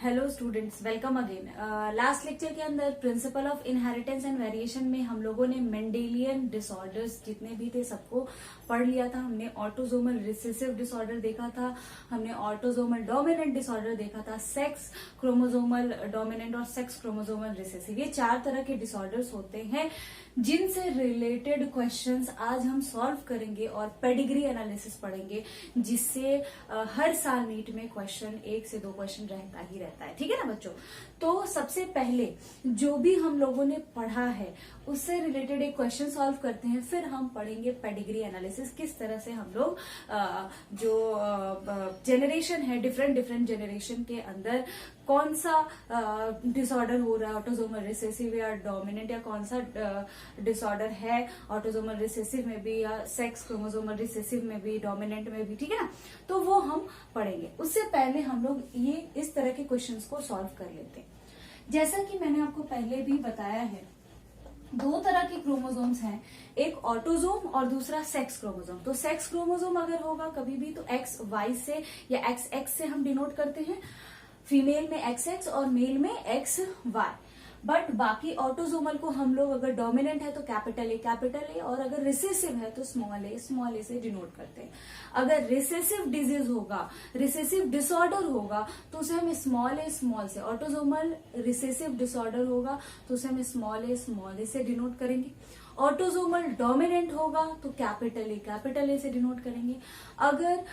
Hello students, welcome again. Last lecture के अंदर principle of inheritance and variation में हम लोगों ने मेंडेलियन डिसऑर्डर्स जितने भी थे सबको पढ़ लिया था। हमने ऑटोसोमल रिसेसिव डिसऑर्डर देखा था, हमने ऑटोसोमल डोमिनेंट डिसऑर्डर देखा था, सेक्स क्रोमोसोमल डोमिनेंट और सेक्स क्रोमोसोमल रिसेसिव। ये 4 तरह के डिसऑर्डर्स होते हैं जिनसे रिलेटेड क्वेश्चंस आज हम सॉल्व करेंगे और पेडिग्री एनालिसिस पढ़ेंगे, जिससे हर साल नीट में क्वेश्चन 1 से 2 क्वेश्चन रहता ही रहता है। ठीक है ना बच्चों? तो सबसे पहले जो भी हम लोगों ने पढ़ा है उससे रिलेटेड एक क्वेश्चन सॉल्व करते हैं, फिर हम पढ़ेंगे पेडिग्री एनालिसिस, किस तरह से हम लोग जो जेनरेशन है, डिफरेंट जेनरेशन के अंदर कौन सा डिसऑर्डर हो रहा है, ऑटोसोमल रिसेसिव या डोमिनेंट, या कौन सा डिसऑर्डर है ऑटोसोमल रिसेसिव में भी या सेक्स क्रोमोसोमल रिसेसिव में भी, डोमिनेंट में भी। ठीक है ना? तो वो हम पढ़ेंगे। उससे पहले हम लोग ये इस तरह के क्वेश्चंस को सॉल्व कर लेते हैं। जैसा कि मैंने आपको पहले भी बताया है, 2 तरह के क्रोमोसोम्स हैं, एक ऑटोसोम और दूसरा सेक्स क्रोमोसोम। तो सेक्स क्रोमोसोम अगर होगा कभी भी तो एक्स वाई से या एक्स एक्स से हम डिनोट करते हैं, फीमेल में एक्स एक्स और मेल में एक्स वाई। बट बाकी ऑटोसोमल को हम लोग अगर डोमिनेंट है तो कैपिटल ए और अगर रिसेसिव है तो स्मॉल ए से डिनोट करते हैं। अगर रिसेसिव डिजीज होगा, रिसेसिव डिसऑर्डर होगा तो उसे हम स्मॉल ए से, ऑटोसोमल रिसेसिव डिसऑर्डर होगा तो उसे हम स्मॉल ए से डिनोट करेंगे। ऑटोसोमल डोमिनेंट होगा तो कैपिटल ए से डिनोट करेंगे। अगर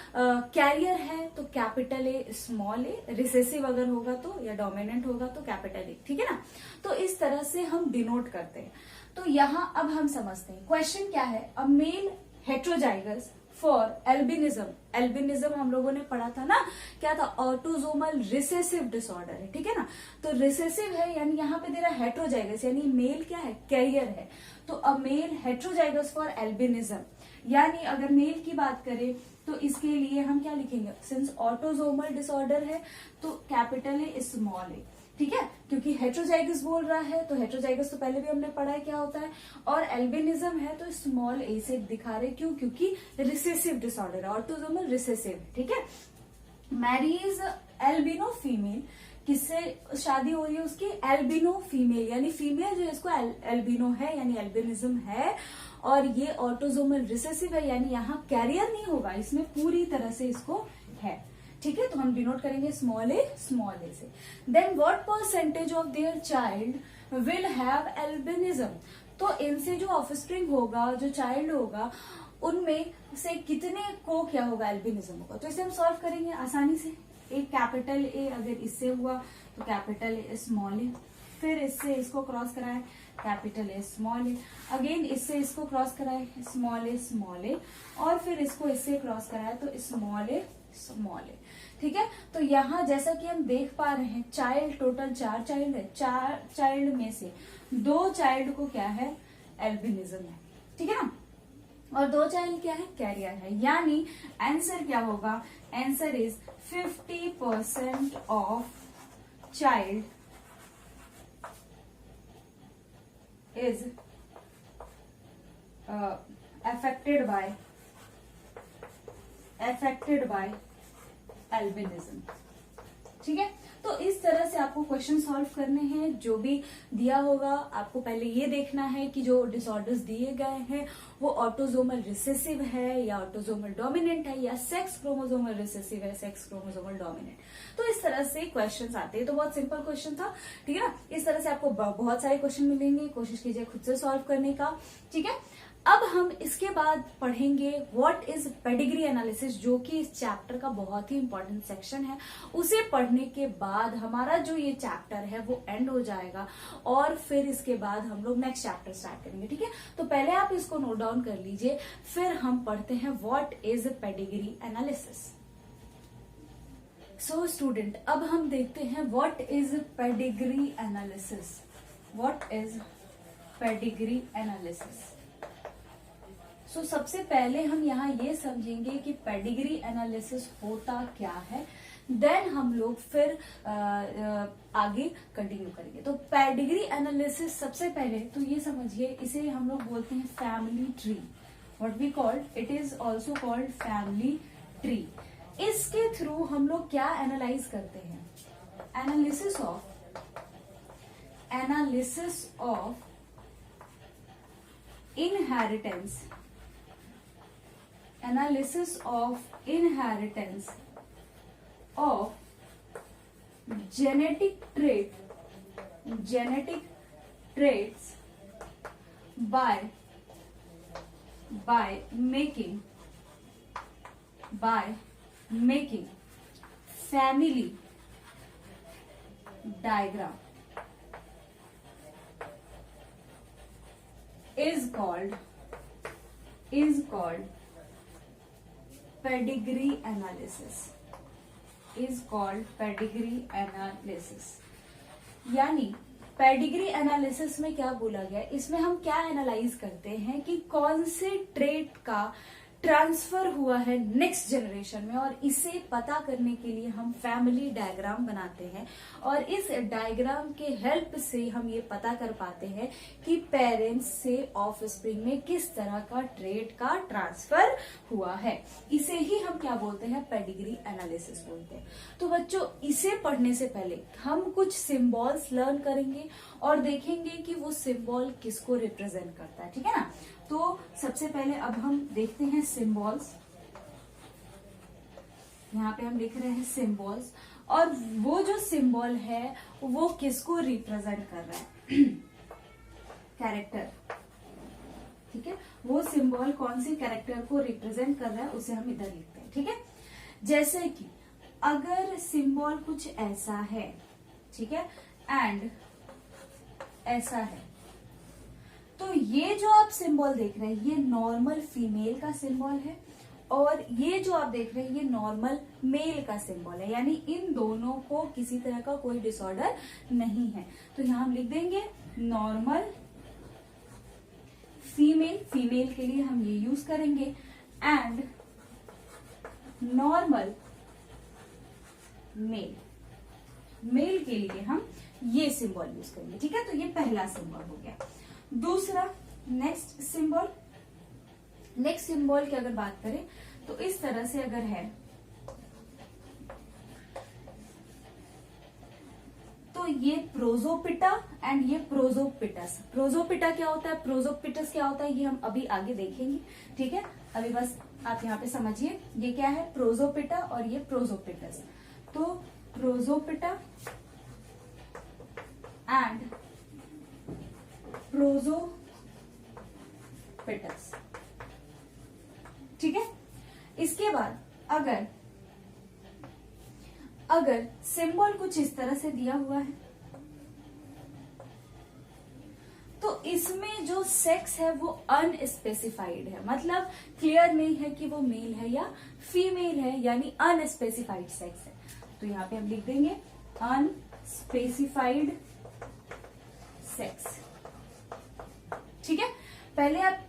कैरियर है तो capital A small A, recessive अगर होगा तो या डोमिनेंट होगा तो कैपिटल ए। ठीक है ना? तो इस तरह से हम डिनोट करते हैं। तो यहां अब हम समझते हैं क्वेश्चन क्या है। अ मेल हेट्रोजाइगस फॉर एल्बिनिज्म हम लोगों ने पढ़ा था ना, क्या था? ऑटोसोमल रिसेसिव डिसऑर्डर है। ठीक है ना? तो रिसेसिव है यानी यहाँ पे दे रहा हेट्रोजाइगस, यानी मेल क्या है? कैरियर है। तो अ मेल हेट्रोजाइगस फॉर एल्बिनिज्म, यानी अगर मेल की बात करें तो इसके लिए हम क्या लिखेंगे? सिंस ऑटोसोमल डिसऑर्डर है तो कैपिटल ए स्मॉल ए। ठीक है? क्योंकि हेट्रोजाइगस बोल रहा है तो हेट्रोजाइगस तो पहले भी हमने पढ़ा है क्या होता है, और एल्बिनिज्म है तो स्मॉल ए से दिखा रहे। क्यों? क्योंकि रिसेसिव डिसऑर्डर है, ऑटोसोमल रिसेसिव। ठीक है? मैरीज एल्बिनो फीमेल, किससे शादी हो रही है उसकी? एल्बिनो फीमेल, यानी फीमेल जो है इसको एल्बिनो है यानी एल्बिनिज्म है, और ये ऑटोसोमल रिसेसिव है यानी यहाँ कैरियर नहीं होगा, इसमें पूरी तरह से इसको है। ठीक है? तो हम डिनोट करेंगे स्मॉल ए से। Then what percentage of their child will have albinism, तो इनसे जो ऑफस्प्रिंग होगा, जो चाइल्ड होगा, उनमें से कितने को क्या होगा? एल्बिनिज्म होगा। तो इसे हम सॉल्व करेंगे आसानी से। एक कैपिटल ए अगर इससे हुआ तो कैपिटल ए स्मॉल ए, फिर इससे इसको क्रॉस कराए capital A small A, again इससे इसको क्रॉस कराए स्मॉल ए, और फिर इसको इससे क्रॉस कराए तो स्मॉल ए। ठीक है? तो यहाँ जैसा कि हम देख पा रहे हैं, चाइल्ड टोटल 4 चाइल्ड है, 4 चाइल्ड में से 2 चाइल्ड को क्या है? एल्बिनिज्म है। ठीक है ना? और 2 चाइल्ड क्या है? कैरियर है। यानी आंसर क्या होगा? Answer is 50% of child is affected by albinism. ठीक है? तो इस तरह से आपको क्वेश्चन सॉल्व करने हैं। जो भी दिया होगा आपको पहले ये देखना है कि जो डिसऑर्डर्स दिए गए हैं वो ऑटोसोमल रिसेसिव है या ऑटोसोमल डोमिनेंट है या सेक्स क्रोमोसोमल रिसेसिव है, सेक्स क्रोमोसोमल डोमिनेंट। तो इस तरह से क्वेश्चंस आते हैं। तो बहुत सिंपल क्वेश्चन था। ठीक है ना? इस तरह से आपको बहुत सारे क्वेश्चन मिलेंगे, कोशिश कीजिए खुद से सॉल्व करने का। ठीक है? अब हम इसके बाद पढ़ेंगे व्हाट इज पेडिग्री एनालिसिस, जो कि इस चैप्टर का बहुत ही इंपॉर्टेंट सेक्शन है। उसे पढ़ने के बाद हमारा जो ये चैप्टर है वो एंड हो जाएगा और फिर इसके बाद हम लोग नेक्स्ट चैप्टर स्टार्ट करेंगे। ठीक है? तो पहले आप इसको नोट डाउन कर लीजिए, फिर हम पढ़ते हैं what is pedigree analysis. So student, अब हम देखते हैं what is pedigree analysis. What is pedigree analysis? So सबसे पहले हम यहाँ ये समझेंगे कि पेडिग्री एनालिसिस होता क्या है, देन हम लोग फिर आगे कंटिन्यू करेंगे। तो पेडिग्री एनालिसिस सबसे पहले तो ये समझिए, इसे हम लोग बोलते हैं family tree. What we called, it is also called family tree. इसके थ्रू हम लोग क्या एनालाइज करते हैं? analysis of inheritance of genetic traits by making family diagram is called pedigree analysis. यानी पेडिग्री एनालिसिस में क्या बोला गया, इसमें हम क्या एनालाइज करते हैं कि कौन से ट्रेट का ट्रांसफर हुआ है नेक्स्ट जनरेशन में, और इसे पता करने के लिए हम फैमिली डायग्राम बनाते हैं, और इस डायग्राम के हेल्प से हम ये पता कर पाते हैं कि पेरेंट्स से ऑफस्प्रिंग में किस तरह का ट्रेट का ट्रांसफर हुआ है। इसे ही हम क्या बोलते हैं, पेडिग्री एनालिसिस बोलते हैं। तो बच्चों, इसे पढ़ने से पहले हम कुछ सिंबल्स लर्न करेंगे और देखेंगे कि वो सिंबल किसको रिप्रेजेंट करता है, ठीक है ना। तो सबसे पहले अब हम देखते हैं सिंबल्स। यहाँ पे हम लिख रहे हैं सिंबल्स, और वो जो सिंबल है वो किसको रिप्रेजेंट कर रहा है, कैरेक्टर, ठीक है। वो सिंबल कौन सी कैरेक्टर को रिप्रेजेंट कर रहा है उसे हम इधर लिखते हैं, ठीक है। जैसे कि अगर सिंबल कुछ ऐसा है, ठीक है, एंड ऐसा है, तो ये जो आप सिंबल देख रहे हैं ये नॉर्मल फीमेल का सिंबल है, और ये जो आप देख रहे हैं ये नॉर्मल मेल का सिंबल है, यानी इन दोनों को किसी तरह का कोई डिसऑर्डर नहीं है। तो यहां हम लिख देंगे नॉर्मल फीमेल के लिए हम ये यूज करेंगे, एंड नॉर्मल मेल के लिए हम ये सिंबल यूज करेंगे, ठीक है। तो ये पहला सिंबल हो गया। दूसरा, नेक्स्ट सिंबल की अगर बात करें तो इस तरह से अगर है तो ये प्रोजोपिटा एंड ये प्रोजोपिटस। प्रोजोपिटा क्या होता है, प्रोजोपिटस क्या होता है, ये हम अभी आगे देखेंगे, ठीक है। अभी बस आप यहाँ पे समझिए ये क्या है, प्रोजोपिटा और ये प्रोजोपिटस। तो प्रोजोपिटा एंड प्रोजोपिटस, ठीक है। इसके बाद अगर सिंबल कुछ इस तरह से दिया हुआ है तो इसमें जो सेक्स है वो अनस्पेसिफाइड है, मतलब क्लियर नहीं है कि वो मेल है या फीमेल है, यानी अनस्पेसिफाइड सेक्स है। तो यहाँ पे हम लिख देंगे अनस्पेसिफाइड सेक्स, ठीक है। पहले आप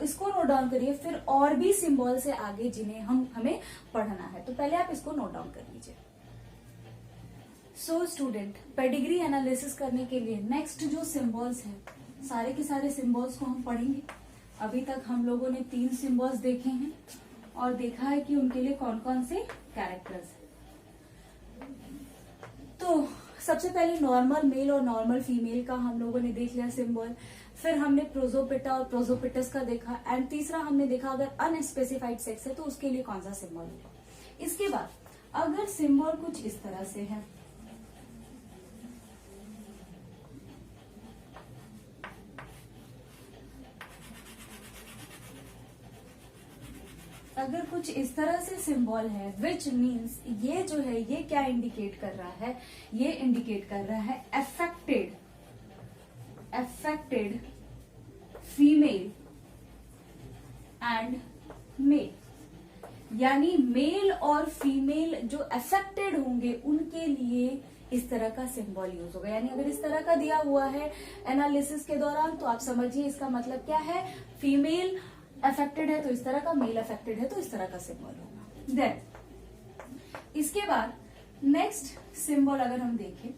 इसको नोट डाउन करिए, फिर और भी सिंबल से आगे जिन्हें हमें पढ़ना है, तो पहले आप इसको नोट डाउन कर लीजिए। सो स्टूडेंट, पेडिग्री एनालिसिस करने के लिए नेक्स्ट जो सिंबल्स हैं, सारे के सारे सिंबल्स को हम पढ़ेंगे। अभी तक हम लोगों ने 3 सिंबल्स देखे हैं और देखा है कि उनके लिए कौन कौन से कैरेक्टर्स हैं। तो सबसे पहले नॉर्मल मेल और नॉर्मल फीमेल का हम लोगों ने देख लिया सिंबल, फिर हमने प्रोजोपिटा और प्रोजोपिटस का देखा, एंड तीसरा हमने देखा अगर अनस्पेसिफाइड सेक्स है तो उसके लिए कौन सा सिंबल होगा। इसके बाद अगर सिंबल कुछ इस तरह से है, अगर कुछ इस तरह से सिंबल है, विच मीन्स ये जो है ये क्या इंडिकेट कर रहा है, ये इंडिकेट कर रहा है affected फीमेल एंड मेल, यानी मेल और फीमेल जो अफेक्टेड होंगे उनके लिए इस तरह का सिंबल यूज होगा। यानी अगर इस तरह का दिया हुआ है एनालिसिस के दौरान तो आप समझिए इसका मतलब क्या है, फीमेल अफेक्टेड है तो इस तरह का, मेल अफेक्टेड है तो इस तरह का सिंबल होगा। देन इसके बाद नेक्स्ट सिंबल अगर हम देखें,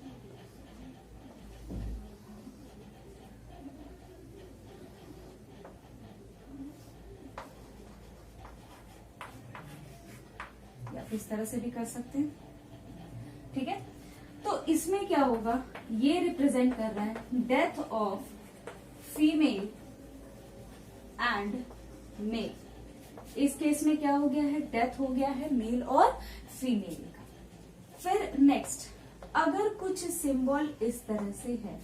या इस तरह से भी कर सकते हैं, ठीक है। तो इसमें क्या होगा, ये रिप्रेजेंट कर रहा है death of female and male. इस केस में क्या हो गया है, डेथ हो गया है मेल और फीमेल का। फिर नेक्स्ट, अगर कुछ सिंबल इस तरह से है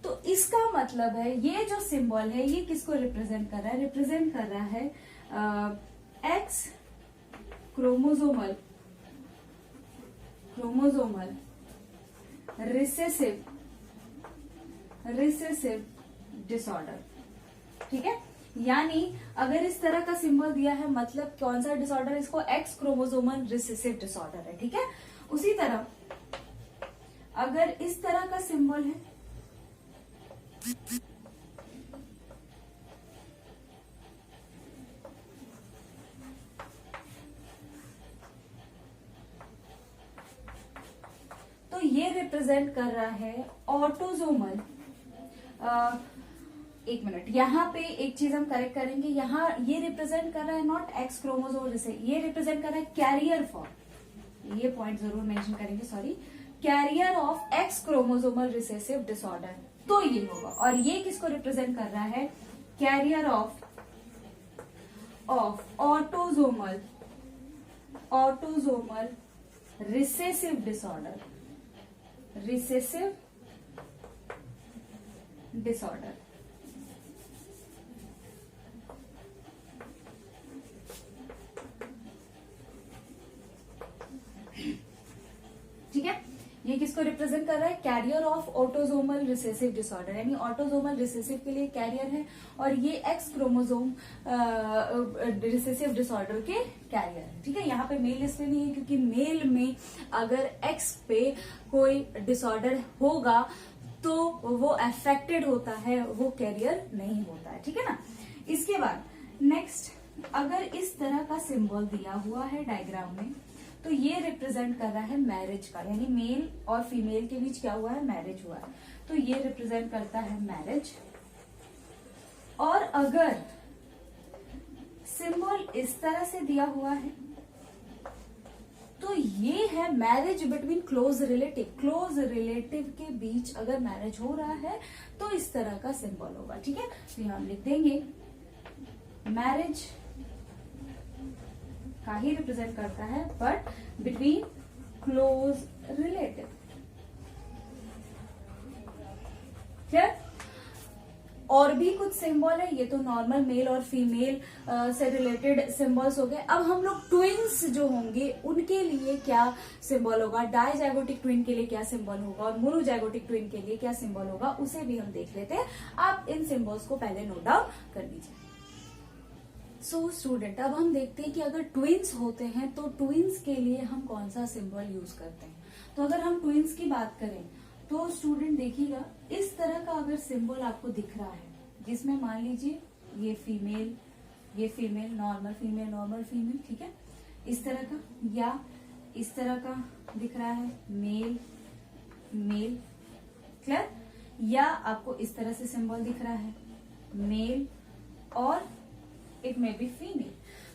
तो इसका मतलब है ये जो सिंबल है ये किसको रिप्रेजेंट कर रहा है, रिप्रेजेंट कर रहा है एक्स क्रोमोसोमल रिसेसिव डिसऑर्डर। ठीक है, यानी अगर इस तरह का सिंबल दिया है मतलब कौन सा डिसऑर्डर, इसको एक्स क्रोमोसोमल रिसेसिव डिसऑर्डर है। ठीक है, उसी तरह अगर इस तरह का सिंबल है तो ये रिप्रेजेंट कर रहा है ऑटोजोमल। एक मिनट, यहाँ पे एक चीज हम करेक्ट करेंगे, यहाँ ये रिप्रेजेंट कर रहा है नॉट एक्स क्रोमोसोम, ये रिप्रेजेंट कर रहा है कैरियर फॉर, ये पॉइंट जरूर मेंशन करेंगे, sorry, carrier of x chromosomal recessive disorder, तो ये होगा। और ये किसको रिप्रेजेंट कर रहा है, carrier of autosomal recessive disorder, ठीक है, ये किसको रिप्रेजेंट कर रहा है, carrier of autosomal recessive disorder, यानी ऑटोजोमल रिसेसिव के लिए कैरियर है और ये एक्स क्रोमोसोम रिसेसिव डिसऑर्डर के कैरियर है। ठीक है, यहाँ पे मेल इसलिए नहीं है क्योंकि मेल में अगर एक्स पे कोई डिसऑर्डर होगा तो वो अफेक्टेड होता है, वो कैरियर नहीं होता है। ठीक है ना, इसके बाद नेक्स्ट, अगर इस तरह का सिंबल दिया हुआ है डायग्राम में तो ये रिप्रेजेंट कर रहा है मैरिज का, यानी मेल और फीमेल के बीच क्या हुआ है, मैरिज हुआ है, तो ये रिप्रेजेंट करता है मैरिज। और अगर सिंबल इस तरह से दिया हुआ है तो ये है मैरिज बिटवीन क्लोज रिलेटिव के बीच अगर मैरिज हो रहा है तो इस तरह का सिंबल होगा। ठीक है, तो यहां हम लिख देंगे मैरिज का ही रिप्रेजेंट करता है but between close relative. Clear, और भी कुछ सिंबल है, ये तो नॉर्मल मेल और फीमेल से रिलेटेड सिंबल्स हो गए। अब हम लोग ट्विन्स जो होंगे उनके लिए क्या सिंबल होगा, डायजाइगोटिक ट्विन के लिए क्या सिंबल होगा और मोनोजाइगोटिक ट्विन के लिए क्या सिंबल होगा, उसे भी हम देख लेते हैं। आप इन सिंबल्स को पहले नोट डाउन कर लीजिए। सो स्टूडेंट, अब हम देखते हैं कि अगर ट्विन्स होते हैं तो ट्विन्स के लिए हम कौन सा सिंबल यूज करते हैं। तो अगर हम ट्विन्स की बात करें तो स्टूडेंट देखिएगा, इस तरह का अगर सिंबल आपको दिख रहा है जिसमें मान लीजिए ये फीमेल नॉर्मल फीमेल, ठीक है, इस तरह का, या इस तरह का दिख रहा है मेल, क्लियर, या आपको इस तरह से सिंबल दिख रहा है मेल और इट मे बी फीमेल,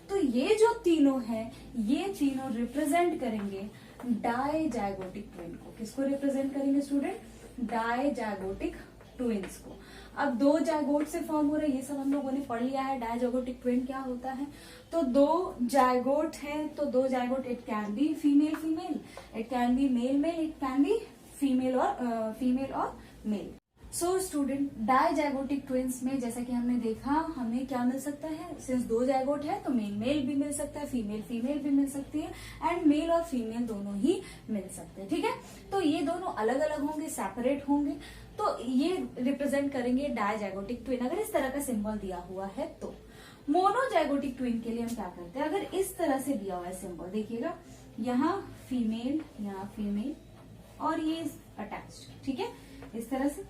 तो ये जो तीनों हैं ये तीनों रिप्रेजेंट करेंगे डायजाइगोटिक ट्विन को। किसको रिप्रेजेंट करेंगे स्टूडेंट, डायजाइगोटिक ट्विन्स को। अब दो जाइगोट से फॉर्म हो रहे, ये सब हम लोगों ने पढ़ लिया है डायजाइगोटिक ट्विन क्या होता है। तो दो जाइगोट है तो दो zygote, it can be female, it can be male, it can be female और male. So student, dizygotic twins में जैसा कि हमने देखा हमें क्या मिल सकता है, सिंस दो जाइगोट है तो मेल भी मिल सकता है, फीमेल भी मिल सकती है, एंड मेल और फीमेल दोनों ही मिल सकते हैं। ठीक है, तो ये दोनों अलग अलग होंगे, सेपरेट होंगे, तो ये रिप्रेजेंट करेंगे डायजाइगोटिक ट्विन अगर इस तरह का सिंबल दिया हुआ है। तो मोनोजाइगोटिक ट्विन के लिए हम क्या करते हैं, अगर इस तरह से दिया हुआ है सिंबल, देखिएगा यहाँ फीमेल और ये अटैच्ड, ठीक है, इस तरह से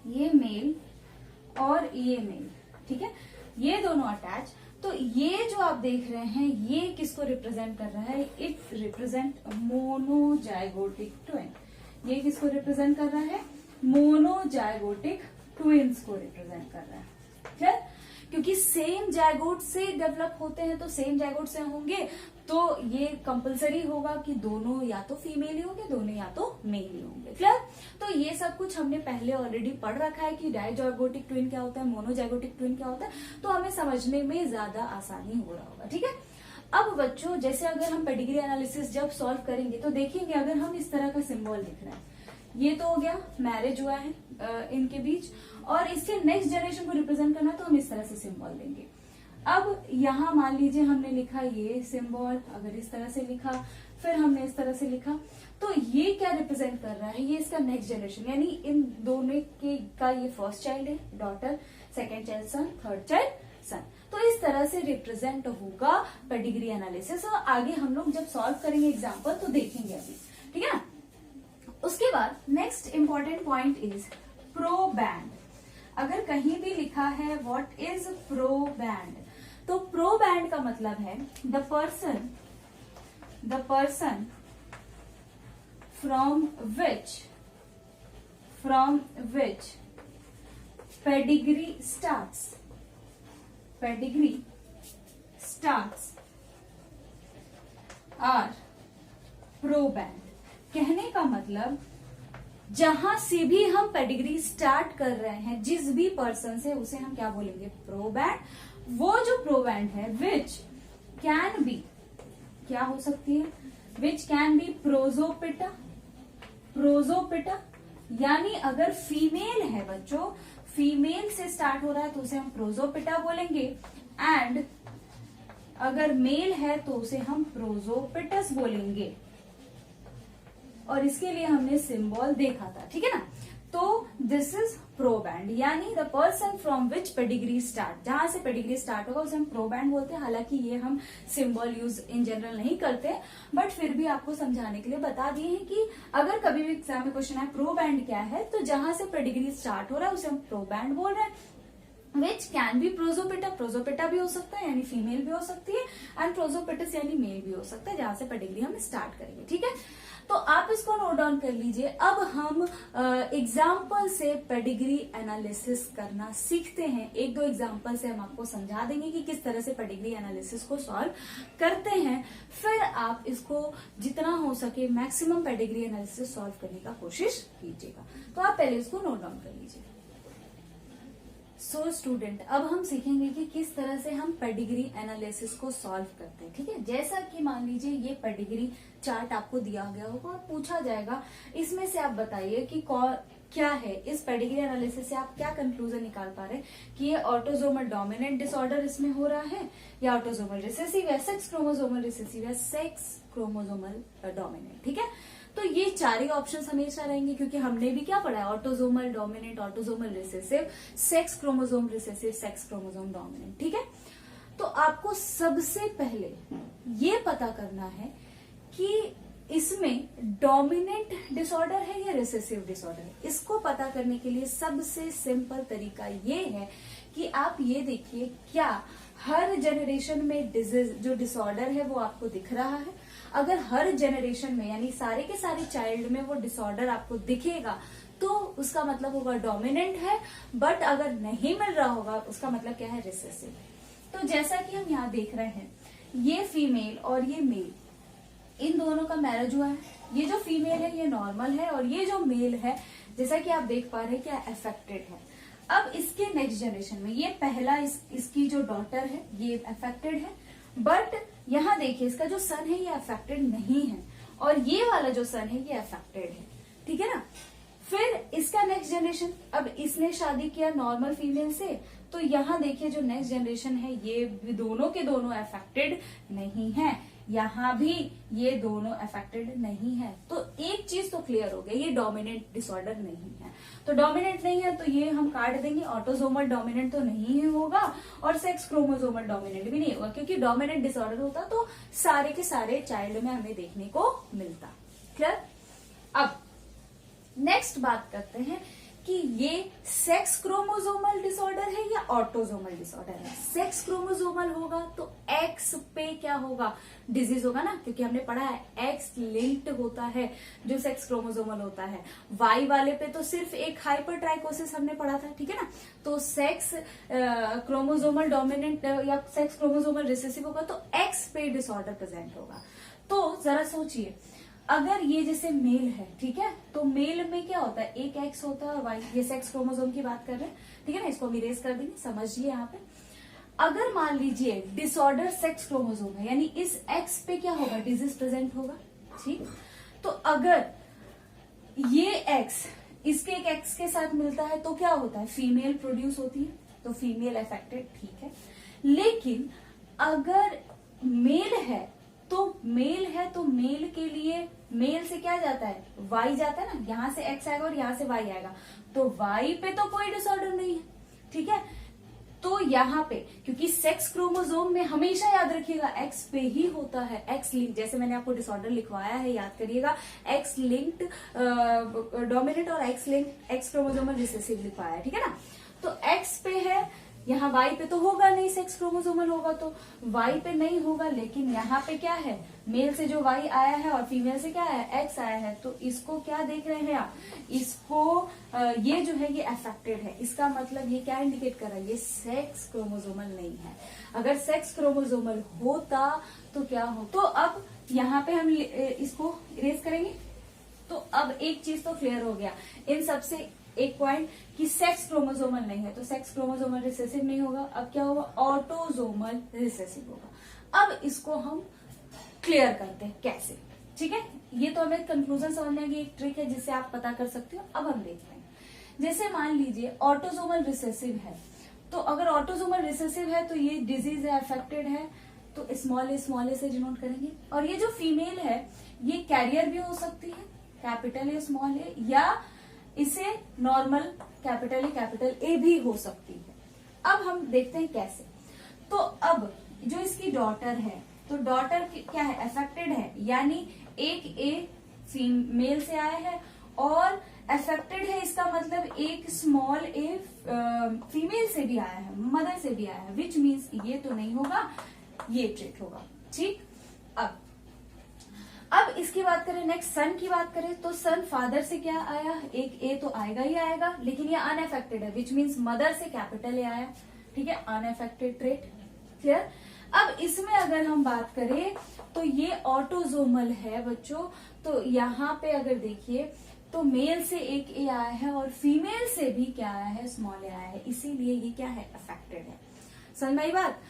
ये मेल और ये मेल, ठीक है, ये दोनों अटैच, तो ये जो आप देख रहे हैं ये किसको रिप्रेजेंट कर रहा है, इट रिप्रेजेंट मोनोजाइगोटिक ट्विन। ये किसको रिप्रेजेंट कर रहा है, मोनोजाइगोटिक ट्विन्स को रिप्रेजेंट कर रहा है। क्लियर, क्योंकि सेम जायगोट से डेवलप होते हैं तो सेम जायगोट से होंगे, तो ये कंपलसरी होगा कि दोनों या तो फीमेल ही होंगे, दोनों या तो मेल ही होंगे। क्लियर? तो ये सब कुछ हमने पहले ऑलरेडी पढ़ रखा है कि डायजाइगोटिक ट्विन क्या होता है, मोनोजाइगोटिक ट्विन क्या होता है, तो हमें समझने में ज्यादा आसानी हो रहा होगा। ठीक है, अब बच्चों जैसे अगर हम पेडिग्री एनालिसिस जब सॉल्व करेंगे तो देखेंगे अगर हम इस तरह का सिंबल दिख रहा है, ये तो हो गया मैरिज हुआ है इनके बीच, और इसके नेक्स्ट जनरेशन को रिप्रेजेंट करना तो हम इस तरह से सिंबल देंगे। अब यहाँ मान लीजिए हमने लिखा ये सिंबल, अगर इस तरह से लिखा, फिर हमने इस तरह से लिखा, तो ये क्या रिप्रेजेंट कर रहा है, ये इसका नेक्स्ट जनरेशन, यानी इन दोनों का ये फर्स्ट चाइल्ड है डॉटर, सेकेंड चाइल्ड सन, थर्ड चाइल्ड सन। तो इस तरह से रिप्रेजेंट होगा पेडिग्री एनालिसिस, और आगे हम लोग जब सॉल्व करेंगे एग्जाम्पल तो देखेंगे अभी। ठीक है ना? उसके बाद नेक्स्ट इंपॉर्टेंट पॉइंट इज प्रोबैंड। अगर कहीं भी लिखा है व्हाट इज प्रोबैंड, तो प्रोबैंड का मतलब है the person from which pedigree starts are proband. कहने का मतलब जहां से भी हम पेडिग्री स्टार्ट कर रहे हैं, जिस भी पर्सन से, उसे हम क्या बोलेंगे, प्रोबैंड। वो जो प्रोबैंड है विच कैन बी, क्या हो सकती है, विच कैन बी प्रोजोपिटा, यानी अगर फीमेल है बच्चों, फीमेल से स्टार्ट हो रहा है तो उसे हम प्रोजोपिटा बोलेंगे, एंड अगर मेल है तो उसे हम प्रोजोपिटस बोलेंगे। और इसके लिए हमने सिंबल देखा था। ठीक है ना? तो दिस इज प्रोबैंड, यानी the person from which pedigree start, जहां से पेडिग्री स्टार्ट होगा उसे हम प्रोबैंड बोलते हैं। हालांकि ये हम सिंबल यूज इन जनरल नहीं करते, बट फिर भी आपको समझाने के लिए बता दिए हैं कि अगर कभी भी एग्जाम में क्वेश्चन है प्रोबैंड क्या है, तो जहां से पेडिग्री स्टार्ट हो रहा है उसे हम प्रोबैंड बोल रहे हैं। विच कैन बी प्रोजोपिटा, प्रोजोपिटा भी हो सकता है यानी फीमेल भी हो सकती है, एंड प्रोजोपिटस यानी मेल भी हो सकता है, जहां से पेडिग्री हम स्टार्ट करेंगे। ठीक है, तो आप इसको नोट डाउन कर लीजिए। अब हम एग्जाम्पल से पेडिग्री एनालिसिस करना सीखते हैं। एक दो एग्जाम्पल से हम आपको समझा देंगे कि किस तरह से पेडिग्री एनालिसिस को सॉल्व करते हैं, फिर आप इसको जितना हो सके मैक्सिमम पेडिग्री एनालिसिस सॉल्व करने का कोशिश कीजिएगा। तो आप पहले इसको नोट डाउन कर लीजिए। सो स्टूडेंट, अब हम सीखेंगे कि किस तरह से हम पेडिग्री एनालिसिस को सॉल्व करते हैं। ठीक है, जैसा कि मान लीजिए ये पेडिग्री चार्ट आपको दिया गया होगा और पूछा जाएगा, इसमें से आप बताइए कि क्या है, इस पेडिग्री एनालिसिस से आप क्या कंक्लूजन निकाल पा रहे हैं कि ये ऑटोजोमल डोमिनेंट डिसऑर्डर इसमें हो रहा है, या ऑटोजोमल रिसेसिव, या सेक्स क्रोमोजोमल रिसेसिव, या सेक्स क्रोमोजोमल डोमिनेंट। ठीक है, तो ये चार ही ऑप्शंस हमेशा रहेंगे, क्योंकि हमने भी क्या पढ़ा है, autosomal dominant, autosomal recessive, sex chromosome recessive, sex chromosome dominant. ठीक है, तो आपको सबसे पहले ये पता करना है कि इसमें डोमिनेंट डिसऑर्डर है या रिसेसिव डिसऑर्डर है। इसको पता करने के लिए सबसे सिंपल तरीका ये है कि आप ये देखिए, क्या हर जनरेशन में डिजीज जो डिसऑर्डर है वो आपको दिख रहा है। अगर हर जनरेशन में यानी सारे के सारे चाइल्ड में वो डिसऑर्डर आपको दिखेगा तो उसका मतलब होगा डोमिनेंट है, बट अगर नहीं मिल रहा होगा उसका मतलब क्या है, रिसेसिव। तो जैसा कि हम यहाँ देख रहे हैं, ये फीमेल और ये मेल, इन दोनों का मैरिज हुआ है। ये जो फीमेल है ये नॉर्मल है, और ये जो मेल है जैसा कि आप देख पा रहे हैं क्या अफेक्टेड है। अब इसके नेक्स्ट जनरेशन में ये पहला इसकी जो डॉटर है ये अफेक्टेड है, बट यहाँ देखिए इसका जो सन है ये अफेक्टेड नहीं है, और ये वाला जो सन है ये अफेक्टेड है। ठीक है ना? फिर इसका नेक्स्ट जनरेशन, अब इसने शादी किया नॉर्मल फीमेल से, तो यहाँ देखिए जो नेक्स्ट जनरेशन है ये दोनों के दोनों अफेक्टेड नहीं है, यहाँ भी ये दोनों अफेक्टेड नहीं है। तो एक चीज तो क्लियर हो गई, ये डोमिनेंट डिसऑर्डर नहीं है। तो डोमिनेंट नहीं है तो ये हम काट देंगे, ऑटोजोमल डोमिनेंट तो नहीं होगा, और सेक्स क्रोमोजोमल डोमिनेंट भी नहीं होगा, क्योंकि डोमिनेंट डिसऑर्डर होता तो सारे के सारे चाइल्ड में हमें देखने को मिलता। क्लियर? अब नेक्स्ट बात करते हैं कि ये सेक्स क्रोमोसोमल डिसऑर्डर है या ऑटोसोमल डिसऑर्डर है। सेक्स क्रोमोसोमल होगा तो एक्स पे क्या होगा, डिजीज होगा ना, क्योंकि हमने पढ़ा है एक्स लिंक्ड होता है जो सेक्स क्रोमोसोमल होता है। वाई वाले पे तो सिर्फ एक हाइपरट्राइकोसिस हमने पढ़ा था, ठीक है ना। तो सेक्स क्रोमोसोमल डोमिनेंट या सेक्स क्रोमोसोमल रिसेसिव होगा तो एक्स पे डिसऑर्डर प्रेजेंट होगा। तो जरा सोचिए, अगर ये जैसे मेल है, ठीक है, तो मेल में क्या होता है, एक एक्स होता है और वाई, ये सेक्स क्रोमोसोम की बात कर रहे हैं, ठीक है ना, इसको हम इरेज कर देंगे, समझिए यहाँ पे। अगर मान लीजिए डिसऑर्डर सेक्स क्रोमोसोम है, यानी इस एक्स पे क्या होगा, डिजीज प्रेजेंट होगा, ठीक। तो अगर ये एक्स इसके एक एक्स के साथ मिलता है तो क्या होता है, फीमेल प्रोड्यूस होती है, तो फीमेल अफेक्टेड, ठीक है। लेकिन अगर मेल है तो मेल के लिए मेल से क्या जाता है, वाई जाता है ना, यहां से एक्स आएगा और यहां से वाई आएगा, तो वाई पे तो कोई डिसऑर्डर नहीं है, ठीक है। तो यहाँ पे क्योंकि सेक्स क्रोमोसोम में हमेशा याद रखिएगा एक्स पे ही होता है, एक्स लिंक, जैसे मैंने आपको डिसऑर्डर लिखवाया है याद करिएगा, एक्स लिंक्ड डोमिनेंट और x linked x chromosomal recessive लिखवाया है, ठीक है ना। तो एक्स पे है, यहाँ वाई पे तो होगा नहीं, सेक्स क्रोमोसोमल होगा तो वाई पे नहीं होगा, लेकिन यहाँ पे क्या है, मेल से जो वाई आया है और फीमेल से क्या है, एक्स आया है, तो इसको क्या देख रहे हैं आप, इसको ये जो है ये अफेक्टेड है। इसका मतलब ये क्या इंडिकेट कर रहा है, ये सेक्स क्रोमोसोमल नहीं है। अगर सेक्स क्रोमोसोमल होता तो क्या हो, तो अब यहाँ पे हम इसको इरेज करेंगे। तो अब एक चीज तो क्लियर हो गया इन सबसे, एक पॉइंट कि सेक्स क्रोमोसोमल नहीं है, तो सेक्स क्रोमोसोमल रिसेसिव नहीं होगा। अब क्या होगा, ऑटोसोमल रिसेसिव होगा। अब इसको हम क्लियर करते हैं कैसे, ठीक है। ये तो हमें कंक्लूजन समझने की एक ट्रिक है जिससे आप पता कर सकते हो। अब हम देखते हैं, जैसे मान लीजिए ऑटोसोमल रिसेसिव है, तो अगर ऑटोसोमल रिसेसिव है तो ये डिजीज है, अफेक्टेड है, तो स्मॉल ए से डिनोट करेंगे। और ये जो फीमेल है ये कैरियर भी हो सकती है, कैपिटल ए स्मॉल ए, या इसे नॉर्मल कैपिटल ए भी हो सकती है। अब हम देखते हैं कैसे। तो अब जो इसकी डॉटर है, तो डॉटर क्या है, अफेक्टेड है, यानी एक ए फीमेल से आया है और अफेक्टेड है, इसका मतलब एक स्मॉल ए फीमेल से भी आया है, मदर से भी आया है, विच मीन्स ये तो नहीं होगा, ये ट्रेट होगा, ठीक। अब इसकी बात करें, नेक्स्ट सन की बात करें, तो सन फादर से क्या आया, एक ए तो आएगा ही आएगा, लेकिन ये अनअफेक्टेड है, विच मीन्स मदर से कैपिटल ए आया, ठीक है, अनअफेक्टेड ट्रेट, क्लियर। अब इसमें अगर हम बात करें तो ये ऑटोसोमल है बच्चों। तो यहाँ पे अगर देखिए तो मेल से एक ए आया है और फीमेल से भी क्या आया है, स्मॉल ए आया है, इसीलिए ये क्या है, अफेक्टेड है। समझ आई बात,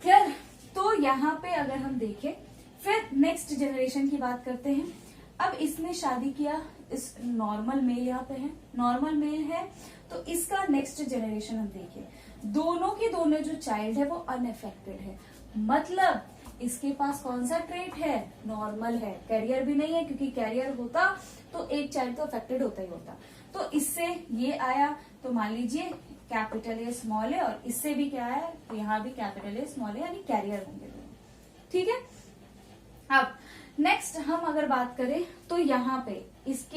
क्लियर। तो यहाँ पे अगर हम देखें, फिर नेक्स्ट जनरेशन की बात करते हैं। अब इसने शादी किया, इस नॉर्मल मेल यहाँ पे है, नॉर्मल मेल है, तो इसका नेक्स्ट जनरेशन हम देखिए, दोनों के दोनों जो चाइल्ड है वो अनअफेक्टेड है, मतलब इसके पास कौन सा ट्रेट है, नॉर्मल है, कैरियर भी नहीं है, क्योंकि कैरियर होता तो एक चाइल्ड तो अफेक्टेड होता ही होता। तो इससे ये आया, तो मान लीजिए कैपिटल ए स्मॉल ए, और इससे भी क्या है, तो यहाँ भी कैपिटल ए स्मॉल ए, यानी कैरियर होंगे दोनों, ठीक है। अब नेक्स्ट हम अगर बात करें तो यहाँ पे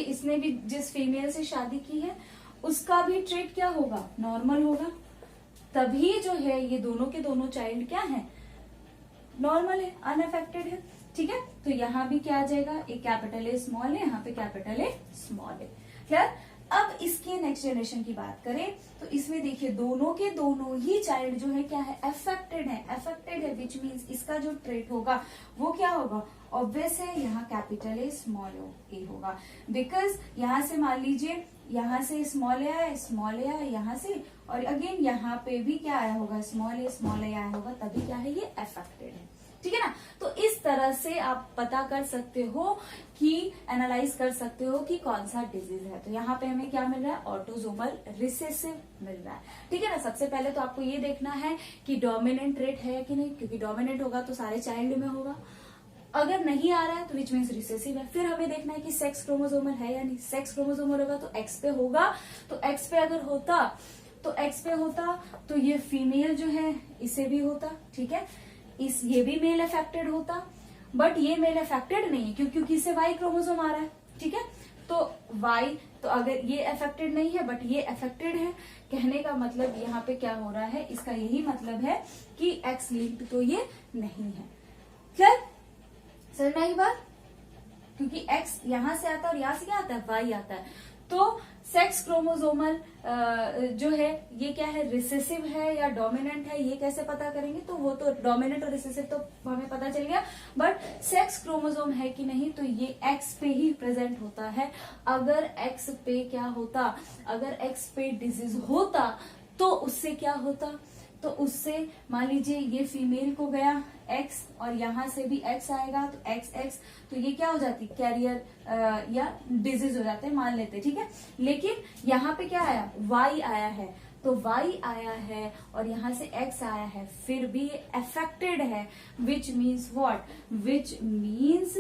इसने भी जिस फीमेल से शादी की है उसका भी ट्रेट क्या होगा, नॉर्मल होगा, तभी जो है ये दोनों के दोनों चाइल्ड क्या है, नॉर्मल है, अनअफेक्टेड है, ठीक है। तो यहाँ भी क्या आ जाएगा, एक कैपिटल ए स्मॉल है, यहाँ पे कैपिटल ए स्मॉल है, क्लियर। अब इसके नेक्स्ट जनरेशन की बात करें तो इसमें देखिए दोनों के दोनों ही चाइल्ड जो है क्या है, अफेक्टेड है, विच मीन्स इसका जो ट्रेट होगा वो क्या होगा, ऑब्वियस है, यहाँ कैपिटल ए स्मॉल ए होगा, बिकॉज यहाँ से मान लीजिए यहाँ से स्मॉल ए आया यहाँ से, और अगेन यहाँ पे भी क्या आया होगा, स्मॉल ए आया होगा, तभी क्या है, ये अफेक्टेड है, ठीक है ना। तो इस तरह से आप पता कर सकते हो कि एनालाइज कर सकते हो कि कौन सा डिजीज है। तो यहाँ पे हमें क्या मिल रहा है, ऑटोसोमल रिसेसिव मिल रहा है, ठीक है ना। सबसे पहले तो आपको ये देखना है कि डोमिनेंट ट्रेट है कि नहीं, क्योंकि डोमिनेंट होगा तो सारे चाइल्ड में होगा, अगर नहीं आ रहा है तो विच मीन्स रिसेसिव है। फिर हमें देखना है कि सेक्स क्रोमोसोमल है या नहीं, सेक्स क्रोमोसोमल होगा तो एक्स पे होगा, तो एक्स पे अगर होता तो ये फीमेल जो है इसे भी होता, ठीक है, ये भी मेल अफेक्टेड होता, बट ये मेल अफेक्टेड नहीं है क्योंकि इसे वाई क्रोमोसोम आ रहा है, ठीक है। तो वाई तो अगर ये अफेक्टेड नहीं है बट ये अफेक्टेड है, कहने का मतलब यहाँ पे क्या हो रहा है, इसका यही मतलब है कि एक्स लिंक्ड तो ये नहीं है। क्लियर, समझ में आई बात? क्योंकि एक्स यहां से आता है और यहां से क्या आता है, वाई आता है। तो सेक्स क्रोमोसोमल जो है ये क्या है, रिसेसिव है या डोमिनेंट है, ये कैसे पता करेंगे? तो वो तो डोमिनेंट और रिसेसिव तो हमें पता चल गया, बट सेक्स क्रोमोसोम है कि नहीं, तो ये एक्स पे ही प्रेजेंट होता है। अगर एक्स पे क्या होता, अगर एक्स पे डिजीज होता तो उससे क्या होता, तो उससे मान लीजिए ये फीमेल को गया एक्स और यहां से भी एक्स आएगा, तो एक्स एक्स, तो ये क्या हो जाती, कैरियर या डिजीज हो जाते हैं, मान लेते, ठीक है। लेकिन यहाँ पे क्या आया, वाई आया है, तो वाई आया है और यहां से एक्स आया है, फिर भी अफेक्टेड है, which means what, which means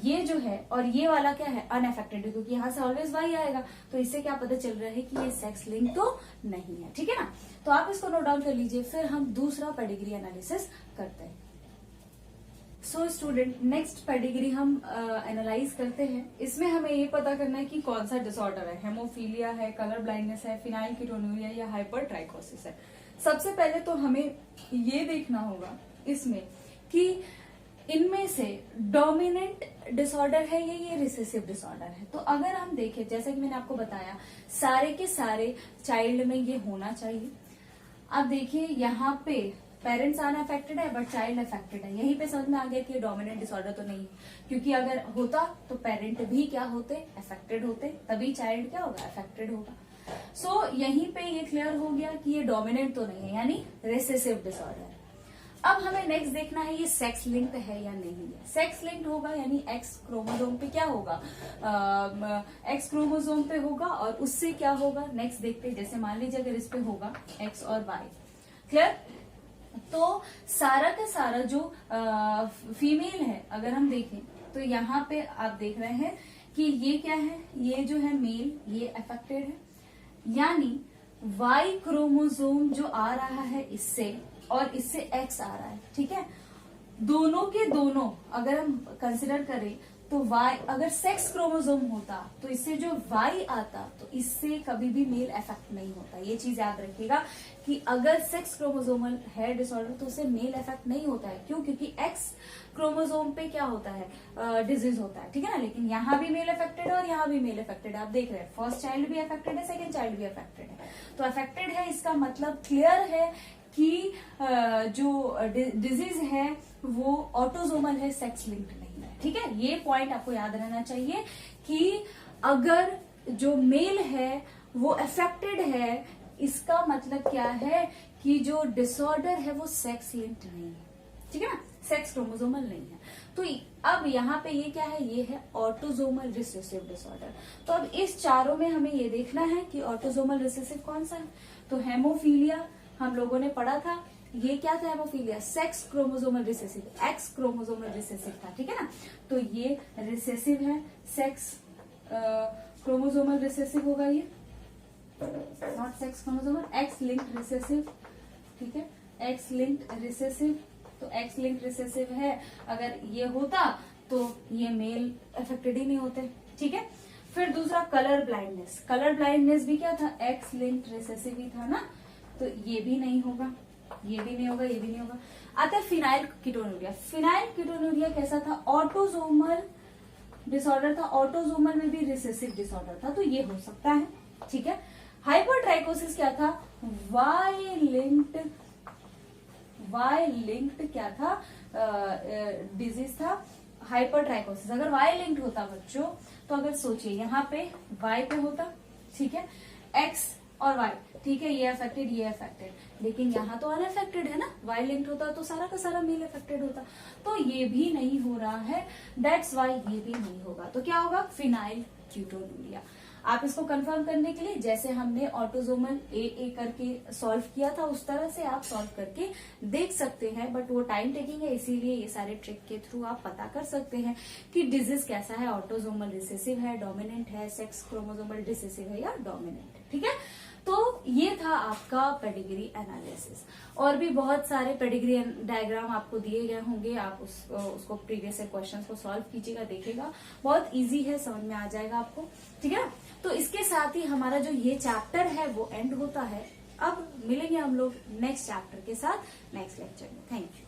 ये जो है और ये वाला क्या है, अनअफेक्टेड है, क्योंकि यहां से ऑलवेज वाई आएगा। तो इससे क्या पता चल रहा है कि ये सेक्स लिंक तो नहीं है, ठीक है ना। तो आप इसको नोट डाउन कर लीजिए, फिर हम दूसरा पेडिग्री एनालिसिस करते हैं। सो स्टूडेंट, नेक्स्ट पेडिग्री हम एनालाइज करते हैं। इसमें हमें ये पता करना है कि कौन सा डिसऑर्डर है, हेमोफीलिया है, कलर ब्लाइंडनेस है, फिनाइलकीटोनुरिया या हाइपरट्राइकोसिस है। सबसे पहले तो हमें ये देखना होगा इसमें कि इनमें से डोमिनेंट डिसऑर्डर है या ये रिसेसिव डिसऑर्डर है। तो अगर हम देखें, जैसे कि मैंने आपको बताया, सारे के सारे चाइल्ड में ये होना चाहिए। अब देखिए यहाँ पे पेरेंट्स अनअफेक्टेड है बट चाइल्ड अफेक्टेड है, यहीं पे समझ में आ गया कि ये डोमिनेंट डिसऑर्डर तो नहीं है, क्योंकि अगर होता तो पेरेंट भी क्या होते, अफेक्टेड होते, तभी चाइल्ड क्या होगा, अफेक्टेड होगा। सो यहीं पे ये क्लियर हो गया कि ये डोमिनेंट तो नहीं है, यानी रिसेसिव डिसऑर्डर। अब हमें नेक्स्ट देखना है ये सेक्स लिंक्ड है या नहीं है। सेक्स लिंक्ड होगा यानी एक्स क्रोमोसोम पे क्या होगा, एक्स क्रोमोसोम पे होगा, और उससे क्या होगा नेक्स्ट देखते हैं। जैसे मान लीजिए अगर इस पे होगा एक्स और वाई, क्लियर। तो सारा का सारा जो फीमेल है अगर हम देखें तो यहाँ पे आप देख रहे हैं कि ये क्या है, ये जो है मेल, ये अफेक्टेड है, यानी वाई क्रोमोसोम जो आ रहा है इससे और इससे एक्स आ रहा है, ठीक है। दोनों के दोनों अगर हम कंसिडर करें तो वाई, अगर सेक्स क्रोमोसोम होता तो इससे जो वाई आता तो इससे कभी भी मेल इफेक्ट नहीं होता। ये चीज याद रखिएगा कि अगर सेक्स क्रोमोसोमल है डिसऑर्डर तो उससे मेल इफेक्ट नहीं होता है। क्यों? क्योंकि एक्स क्रोमोसोम पे क्या होता है, डिजीज होता है, ठीक है ना। लेकिन यहाँ भी मेल अफेक्टेड है और यहाँ भी मेल अफेक्टेड है। आप देख रहे हैं फर्स्ट चाइल्ड भी अफेक्टेड है, सेकेंड चाइल्ड भी अफेक्टेड है। तो अफेक्टेड है इसका मतलब क्लियर है कि जो डिजीज है वो ऑटोजोमल है, सेक्स लिंक्ड नहीं है, ठीक है। ये पॉइंट आपको याद रहना चाहिए कि अगर जो मेल है वो अफेक्टेड है, इसका मतलब क्या है कि जो डिसऑर्डर है वो सेक्स लिंक्ड नहीं है, ठीक है ना, सेक्स क्रोमोसोमल नहीं है। तो अब यहाँ पे ये क्या है, ये है ऑटोजोमल रिसेसिव डिसऑर्डर। तो अब इस चारों में हमें ये देखना है कि ऑटोजोमल रिसेसिव कौन सा है। तो हेमोफीलिया हम लोगों ने पढ़ा था, ये क्या था haemophilia, sex chromosomal recessive, x chromosomal recessive था, ठीक है ना। तो ये रिसेसिव है, सेक्स क्रोमोसोमल रिसेसिव होगा ये, not sex chromosomal, x linked recessive, ठीक है, एक्स लिंक्ड रिसेसिव। तो एक्स लिंक्ड रिसेसिव है, अगर ये होता तो ये मेल अफेक्टेड ही नहीं होते, ठीक है। फिर दूसरा कलर ब्लाइंडनेस, कलर ब्लाइंडनेस भी क्या था, एक्स लिंक्ड रिसेसिव ही था ना, तो ये भी नहीं होगा, ये भी नहीं होगा, ये भी नहीं होगा। आता है फिनाइलकीटोनुरिया। फिनाइलकीटोनुरिया कैसा था, ऑटोजोमल डिसऑर्डर था, ऑटोजोमल में भी रिसेसिव डिसऑर्डर था, तो ये हो सकता है, ठीक है। हाइपरट्राइकोसिस क्या था, वाई लिंक्ड क्या था, डिजीज था हाइपरट्राइकोसिस। अगर वाई लिंक्ड होता बच्चों, तो अगर सोचिए यहाँ पे वाई पे होता, ठीक है, एक्स और वाई, ठीक है, ये अफेक्टेड, ये अफेक्टेड, लेकिन यहाँ तो अनअफेक्टेड है ना, वाई लिंक्ड होता तो सारा का सारा मेल अफेक्टेड होता, तो ये भी नहीं हो रहा है, दैट्स वाई ये भी नहीं होगा। तो क्या होगा, फिनाइलकीटोनुरिया। आप इसको कंफर्म करने के लिए जैसे हमने ऑटोजोमल ए करके सॉल्व किया था उस तरह से आप सॉल्व करके देख सकते हैं, बट वो टाइम टेकिंग है, इसीलिए ये सारे ट्रिक के थ्रू आप पता कर सकते हैं कि डिजीज कैसा है, ऑटोजोमल रिसेसिव है, डोमिनेंट है, सेक्स क्रोमोसोमल रिसेसिव है या डोमिनेंट है, ठीक है। तो ये था आपका पेडिग्री एनालिसिस। और भी बहुत सारे पेडिग्री डायग्राम आपको दिए गए होंगे, आप उसको प्रीवियस क्वेश्चंस को सॉल्व कीजिएगा, देखिएगा, बहुत इजी है, समझ में आ जाएगा आपको। ठीक है, तो इसके साथ ही हमारा जो ये चैप्टर है वो एंड होता है। अब मिलेंगे हम लोग नेक्स्ट चैप्टर के साथ नेक्स्ट लेक्चर में। Thank you.